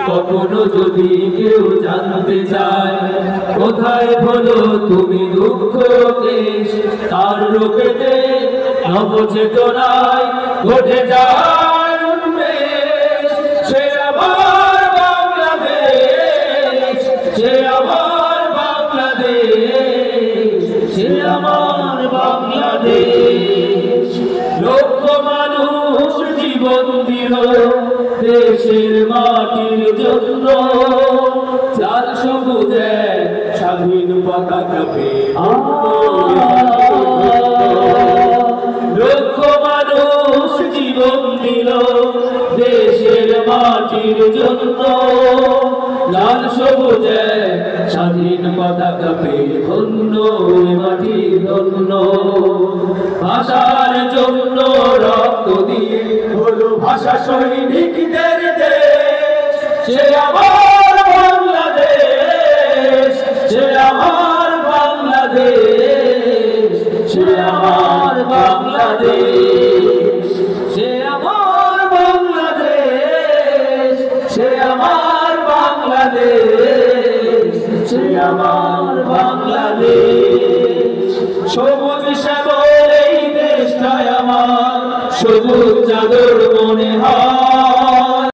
কখনো যদি কেউ জানতে চায় কোথায় হলো তুমি দুঃখ কেশ, তার রূপেতে নবচেতনায় ঘটে যায় উন্মেষ। সে আমার বাংলাদেশ, সে আমার বাংলাদেশ, সে আমার বাংলাদেশ। লক্ষ মানুষ জীবন দিল দেশের মাটির জন্য, চাল সবুজে স্বাধীন পতাকা পেয়ে লক্ষ মানুষ জীবন দিল দেশের মাটির জন্য, লাল সবুজে স্বাধীন পতাকা পেয়ে ধন্য মাটি ধন্য। ভাষার জন্য রক্ত দিয়ে হলো ভাষা সৈনিকদের দেশ, সে আমার বাংলাদেশ, সে আমার বাংলাদেশ, সে আমার বাংলাদেশ, সে আমার বাংলাদেশ, সে আমার বাংলাদেশ, সে আমার বাংলাদেশ। সবুজ শ্যামল এই দেশটাই আমার, সবুজ চাদর মনে হয়